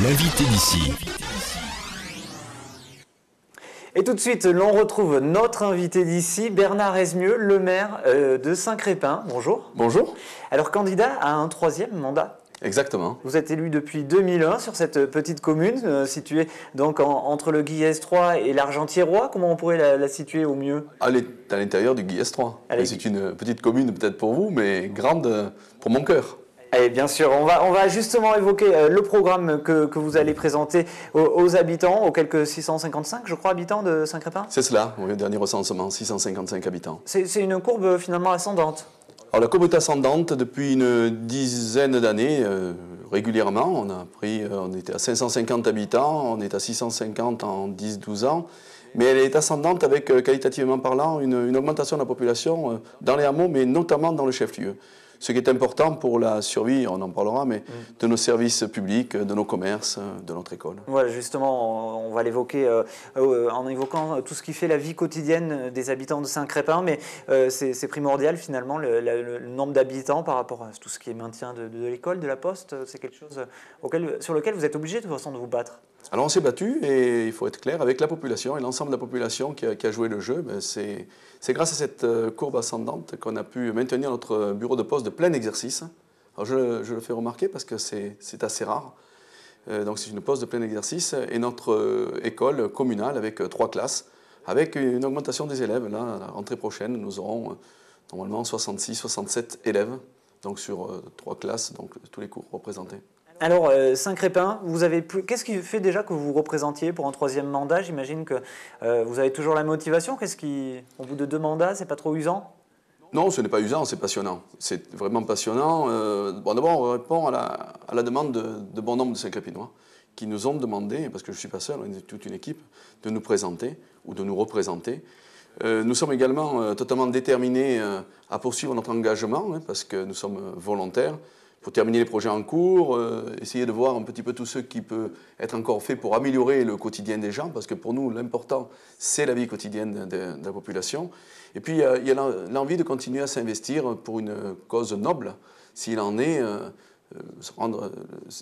L'invité d'ici. Et tout de suite, l'on retrouve notre invité d'ici, Bernard Esmieux, le maire de Saint-Crépin. Bonjour. Bonjour. Alors, candidat à un 3e mandat. Exactement. Vous êtes élu depuis 2001 sur cette petite commune, située donc entre le Guillez 3 et l'Argentiérois. Comment on pourrait la situer au mieux? Elle est à l'intérieur du Guillez 3. C'est une petite commune peut-être pour vous, mais grande pour mon cœur. Et bien sûr, on va justement évoquer le programme que vous allez présenter aux habitants, aux quelques 655, je crois, habitants de Saint-Crépin. C'est cela, oui, le dernier recensement, 655 habitants. C'est une courbe finalement ascendante. Alors la courbe est ascendante depuis une dizaine d'années, régulièrement. On était à 550 habitants, on est à 650 en 10-12 ans. Mais elle est ascendante avec, qualitativement parlant, une augmentation de la population dans les hameaux, mais notamment dans le chef-lieu. Ce qui est important pour la survie, on en parlera, mais de nos services publics, de nos commerces, de notre école. Voilà, justement, on va l'évoquer en évoquant tout ce qui fait la vie quotidienne des habitants de Saint-Crépin, mais c'est primordial finalement, le nombre d'habitants par rapport à tout ce qui est maintien de l'école, de la poste, c'est quelque chose sur lequel vous êtes obligé de toute façon de vous battre. Alors on s'est battu, et il faut être clair, avec la population et l'ensemble de la population qui a joué le jeu. C'est grâce à cette courbe ascendante qu'on a pu maintenir notre bureau de poste de plein exercice. Alors je le fais remarquer parce que c'est assez rare. Donc c'est une poste de plein exercice et notre école communale avec 3 classes, avec une augmentation des élèves. Là, à la rentrée prochaine, nous aurons normalement 66-67 élèves, donc sur 3 classes, donc tous les cours représentés. Alors, Saint-Crépin, qu'est-ce qui fait déjà que vous vous représentiez pour un 3e mandat? J'imagine que vous avez toujours la motivation. Au bout de 2 mandats, c'est pas trop usant? Non, ce n'est pas usant, c'est passionnant. C'est vraiment passionnant. Bon, d'abord, on répond à la demande de bon nombre de Saint-Crépinois qui nous ont demandé, parce que je ne suis pas seul, on est toute une équipe, de nous présenter ou de nous représenter. Nous sommes également totalement déterminés à poursuivre notre engagement, parce que nous sommes volontaires. Pour terminer les projets en cours, essayer de voir un petit peu tout ce qui peut être encore fait pour améliorer le quotidien des gens, parce que pour nous, l'important, c'est la vie quotidienne de la population. Et puis, il y a l'envie de continuer à s'investir pour une cause noble, s'il en est, rendre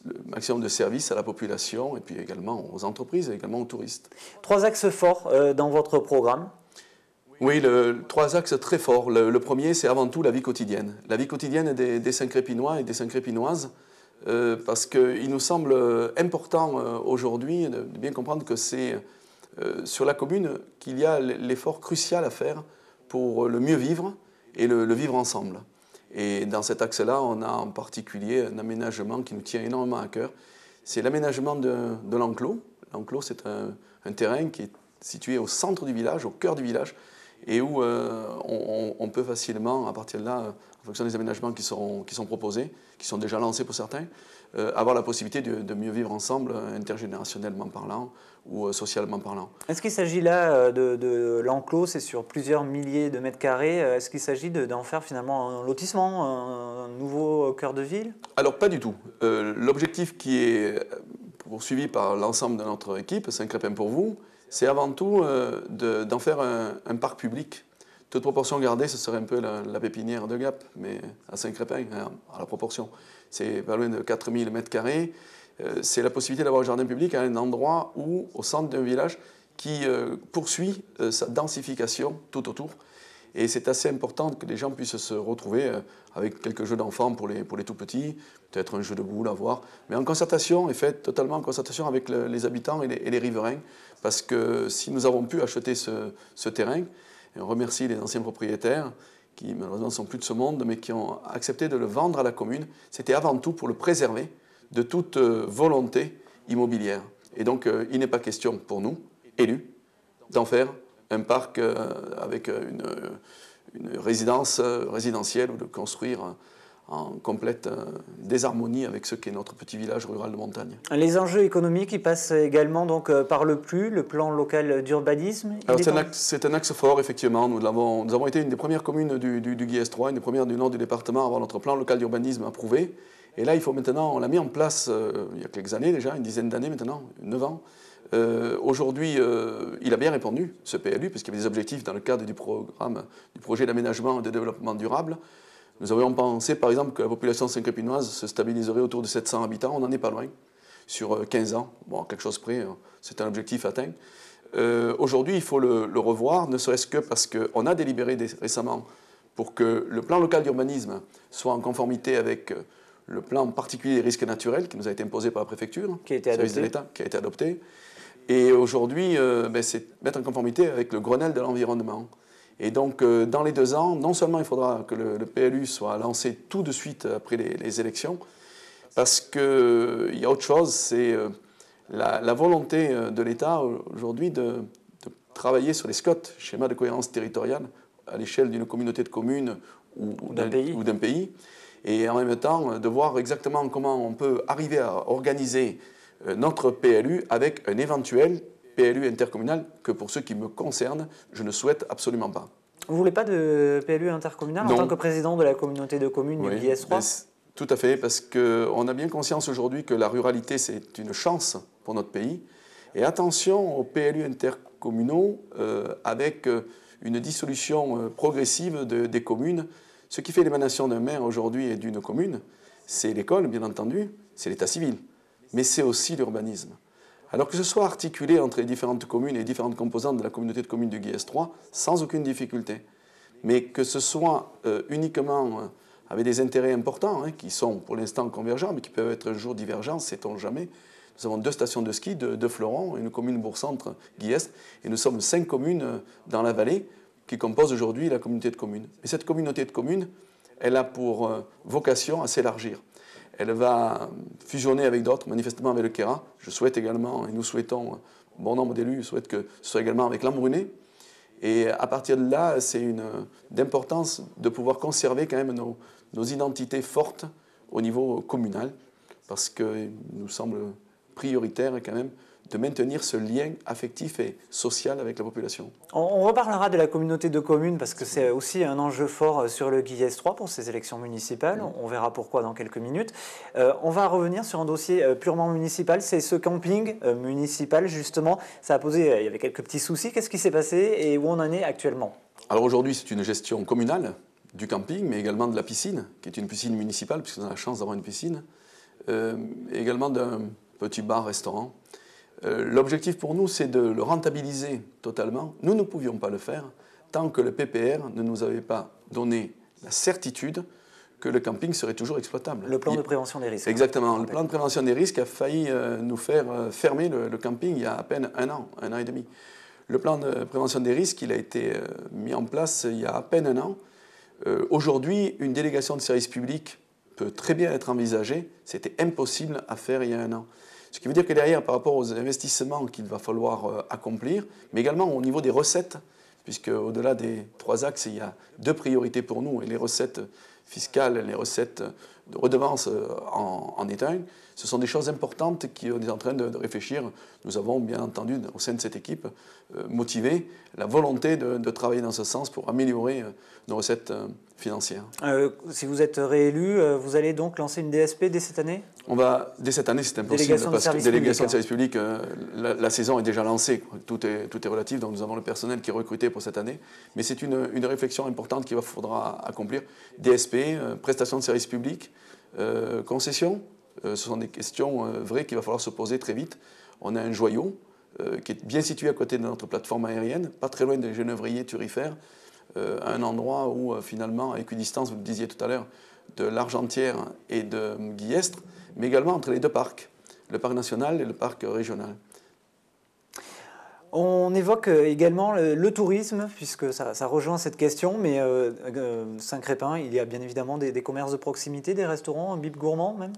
le maximum de services à la population, et puis également aux entreprises, et également aux touristes. 3 axes forts dans votre programme. Oui, 3 axes très forts. Le premier, c'est avant tout la vie quotidienne. La vie quotidienne des Saint-Crépinois et des Saint-Crépinoises, parce qu'il nous semble important aujourd'hui de bien comprendre que c'est sur la commune qu'il y a l'effort crucial à faire pour le mieux vivre et le vivre ensemble. Et dans cet axe-là, on a en particulier un aménagement qui nous tient énormément à cœur. C'est l'aménagement de l'enclos. L'enclos, c'est un terrain qui est situé au centre du village, au cœur du village, et où on peut facilement, à partir de là, en fonction des aménagements qui sont proposés, qui sont déjà lancés pour certains, avoir la possibilité de mieux vivre ensemble, intergénérationnellement parlant ou socialement parlant. Est-ce qu'il s'agit là de l'enclos, c'est sur plusieurs milliers de mètres carrés, est-ce qu'il s'agit d'en faire finalement un lotissement, un nouveau cœur de ville? Alors pas du tout. L'objectif qui est poursuivi par l'ensemble de notre équipe, Saint-Crépin pour vous, c'est avant tout d'en faire un parc public. Toute proportion gardée, ce serait un peu la pépinière de Gap, mais à Saint-Crépin, à la proportion. C'est pas loin de 4000 m². C'est la possibilité d'avoir un jardin public à un endroit où, au centre d'un village, qui poursuit sa densification tout autour. Et c'est assez important que les gens puissent se retrouver avec quelques jeux d'enfants pour les tout petits, peut-être un jeu de boules à voir, mais en concertation, et fait totalement en concertation avec les habitants et les riverains, parce que si nous avons pu acheter ce terrain, et on remercie les anciens propriétaires, qui malheureusement ne sont plus de ce monde, mais qui ont accepté de le vendre à la commune, c'était avant tout pour le préserver de toute volonté immobilière. Et donc, il n'est pas question pour nous, élus, d'en faire un parc avec une résidence résidentielle ou de construire en complète désharmonie avec ce qu'est notre petit village rural de montagne. Les enjeux économiques, ils passent également donc, par le PLU, le plan local d'urbanisme. C'est un axe fort, effectivement. Nous avons été une des premières communes du Guillez 3, une des premières du nord du département à avoir notre plan local d'urbanisme approuvé. Et là, il faut maintenant, on l'a mis en place il y a quelques années déjà, une dizaine d'années maintenant, 9 ans. Aujourd'hui, il a bien répondu, ce PLU, puisqu'il y avait des objectifs dans le cadre du projet d'aménagement et de développement durable. Nous avions pensé, par exemple, que la population saint-crépinoise se stabiliserait autour de 700 habitants. On n'en est pas loin. sur 15 ans. Bon, à quelque chose près, c'est un objectif atteint. Aujourd'hui, il faut le revoir, ne serait-ce que parce qu'on a délibéré récemment pour que le plan local d'urbanisme soit en conformité avec le plan particulier des risques naturels qui nous a été imposé par la préfecture, qui a été service de l'État, qui a été adopté. Et aujourd'hui, c'est mettre en conformité avec le Grenelle de l'environnement. Et donc, dans les 2 ans, non seulement il faudra que le PLU soit lancé tout de suite après les élections, parce qu'il y a autre chose, c'est la volonté de l'État aujourd'hui de travailler sur les SCOT, schémas de cohérence territoriale, à l'échelle d'une communauté de communes ou d'un pays, et en même temps de voir exactement comment on peut arriver à organiser notre PLU avec un éventuel PLU intercommunal que pour ce qui me concerne, je ne souhaite absolument pas. Vous ne voulez pas de PLU intercommunal en tant que président de la communauté de communes du GIS3 ? Tout à fait, parce qu'on a bien conscience aujourd'hui que la ruralité, c'est une chance pour notre pays. Et attention aux PLU intercommunaux avec une dissolution progressive des communes. Ce qui fait l'émanation d'un maire aujourd'hui et d'une commune, c'est l'école, bien entendu, c'est l'état civil, mais c'est aussi l'urbanisme. Alors que ce soit articulé entre les différentes communes et les différentes composantes de la communauté de communes du GIS3, sans aucune difficulté, mais que ce soit uniquement avec des intérêts importants, qui sont pour l'instant convergents, mais qui peuvent être un jour divergents, sait-on jamais. Nous avons 2 stations de ski, de Florent, une commune bourg-centre, Guiest, et nous sommes 5 communes dans la vallée qui composent aujourd'hui la communauté de communes. Et cette communauté de communes, elle a pour vocation à s'élargir. Elle va fusionner avec d'autres, manifestement avec le Kéra. Je souhaite également, et nous souhaitons, bon nombre d'élus souhaitent que ce soit également avec l'Embruné. Et à partir de là, c'est d'importance de pouvoir conserver quand même nos identités fortes au niveau communal, parce qu'il nous semble prioritaire quand même de maintenir ce lien affectif et social avec la population. On reparlera de la communauté de communes parce que c'est aussi un enjeu fort sur le GIS3 pour ces élections municipales. On verra pourquoi dans quelques minutes. On va revenir sur un dossier purement municipal, c'est ce camping municipal justement. Ça a posé, il y avait quelques petits soucis. Qu'est-ce qui s'est passé et où on en est actuellement? Alors aujourd'hui, c'est une gestion communale du camping, mais également de la piscine, qui est une piscine municipale, puisqu'on a la chance d'avoir une piscine, et également d'un petit bar-restaurant. L'objectif pour nous, c'est de le rentabiliser totalement. Nous ne pouvions pas le faire tant que le PPR ne nous avait pas donné la certitude que le camping serait toujours exploitable. Le plan de prévention des risques. Exactement. Le plan de prévention des risques a failli nous faire fermer le camping il y a à peine un an et demi. Le plan de prévention des risques, il a été mis en place il y a à peine un an. Aujourd'hui, une délégation de service public peut très bien être envisagée. C'était impossible à faire il y a un an. Ce qui veut dire que derrière, par rapport aux investissements qu'il va falloir accomplir, mais également au niveau des recettes, puisque au-delà des 3 axes, il y a 2 priorités pour nous, et les recettes fiscales, les recettes de redevances en est un. Ce sont des choses importantes qu'on est en train de réfléchir. Nous avons bien entendu au sein de cette équipe motivé la volonté de travailler dans ce sens pour améliorer nos recettes financières. Si vous êtes réélu, vous allez donc lancer une DSP dès cette année ? Dès cette année, c'est impossible, délégation parce que délégation de service public, hein. la saison est déjà lancée, tout est relatif, donc nous avons le personnel qui est recruté pour cette année, mais c'est une réflexion importante qu'il faudra accomplir. DSP, prestation de service public, concession, ce sont des questions vraies qu'il va falloir se poser très vite. On a un joyau qui est bien situé à côté de notre plateforme aérienne, pas très loin des genévriers turifères, un endroit où finalement, à équidistance, vous le disiez tout à l'heure, de l'Argentière et de Guillestre, mais également entre les 2 parcs, le parc national et le parc régional. On évoque également le tourisme, puisque ça rejoint cette question, mais Saint-Crépin, il y a bien évidemment des commerces de proximité, des restaurants, un bib gourmand même?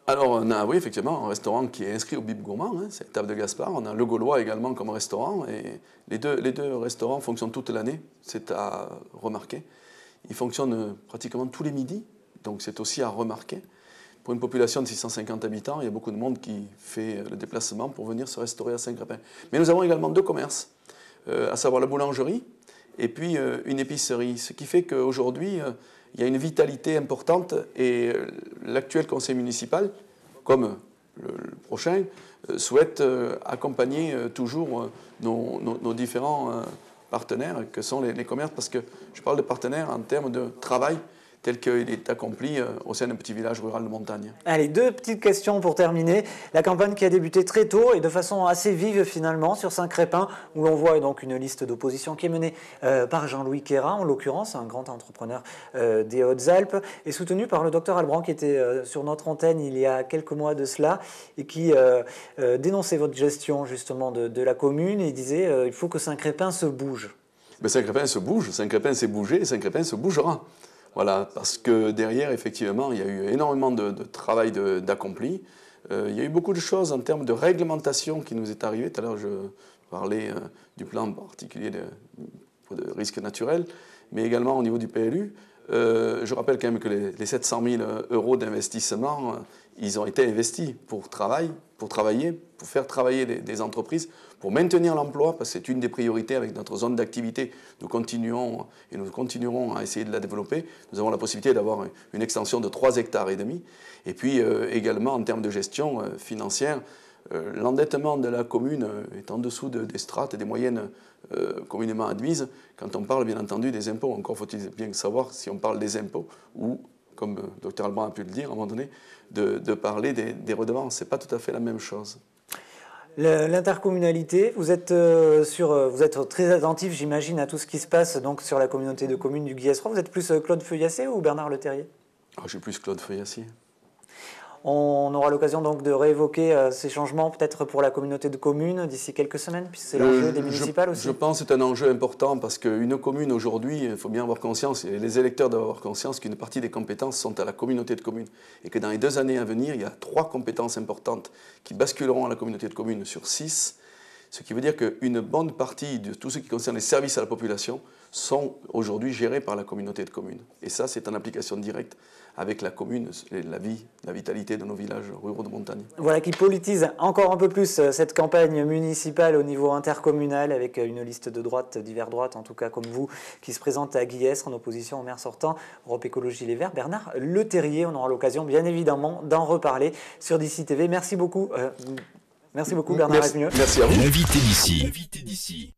Alors, on a, oui, effectivement, un restaurant qui est inscrit au bib gourmand, c'est Table de Gaspard. On a Le Gaulois également comme restaurant, et les deux restaurants fonctionnent toute l'année, c'est à remarquer. Ils fonctionnent pratiquement tous les midis, donc c'est aussi à remarquer. Pour une population de 650 habitants, il y a beaucoup de monde qui fait le déplacement pour venir se restaurer à Saint-Crépin. Mais nous avons également 2 commerces, à savoir la boulangerie et puis une épicerie. Ce qui fait qu'aujourd'hui, il y a une vitalité importante et l'actuel conseil municipal, comme le prochain, souhaite accompagner toujours nos différents partenaires que sont les commerces, parce que je parle de partenaires en termes de travail, tel qu'il est accompli au sein d'un petit village rural de montagne. Allez, 2 petites questions pour terminer. La campagne qui a débuté très tôt et de façon assez vive finalement sur Saint-Crépin, où l'on voit donc une liste d'opposition qui est menée par Jean-Louis Queyrat, en l'occurrence, un grand entrepreneur des Hautes-Alpes, et soutenu par le docteur Albrand qui était sur notre antenne il y a quelques mois de cela et qui dénonçait votre gestion justement de la commune et disait il faut que Saint-Crépin se bouge. Mais Saint-Crépin se bouge, Saint-Crépin s'est bougé et Saint-Crépin se bougera. Voilà, parce que derrière, effectivement, il y a eu énormément de travail d'accompli. Il y a eu beaucoup de choses en termes de réglementation qui nous est arrivé. Tout à l'heure, je parlais du plan particulier de risque naturel, mais également au niveau du PLU. Je rappelle quand même que les 700 000 euros d'investissement, ils ont été investis pour travailler, pour faire travailler des entreprises, pour maintenir l'emploi, parce que c'est une des priorités avec notre zone d'activité. Nous continuons et nous continuerons à essayer de la développer. Nous avons la possibilité d'avoir une extension de 3,5 hectares. Et puis également en termes de gestion financière, l'endettement de la commune est en dessous des strates et des moyennes communément admises. Quand on parle bien entendu des impôts, encore faut-il bien savoir si on parle des impôts ou, comme le docteur Albrand a pu le dire à un moment donné, de parler des redevances. Ce n'est pas tout à fait la même chose. L'intercommunalité, vous êtes très attentif, j'imagine, à tout ce qui se passe donc, sur la communauté de communes du Guillestroy. Vous êtes plus Claude Feuillassé ou Bernard Leterrier? Je suis plus Claude Feuillassé. On aura l'occasion donc de réévoquer ces changements peut-être pour la communauté de communes d'ici quelques semaines, puisque c'est l'enjeu des municipales aussi. Je pense que c'est un enjeu important parce qu'une commune aujourd'hui, il faut bien avoir conscience, et les électeurs doivent avoir conscience qu'une partie des compétences sont à la communauté de communes et que dans les 2 années à venir, il y a 3 compétences importantes qui basculeront à la communauté de communes sur 6, ce qui veut dire qu'une bonne partie de tout ce qui concerne les services à la population sont aujourd'hui gérés par la communauté de communes. Et ça, c'est en application directe avec la commune, la vitalité de nos villages ruraux de montagne. Voilà qui politise encore un peu plus cette campagne municipale au niveau intercommunal avec une liste de droite, divers droites en tout cas comme vous, qui se présente à Guillestre en opposition au maire sortant, Europe Écologie Les Verts, Bernard Leterrier. On aura l'occasion bien évidemment d'en reparler sur DC TV. Merci beaucoup. Merci beaucoup Bernard Rémieux. Merci à vous. L'invité d'ici.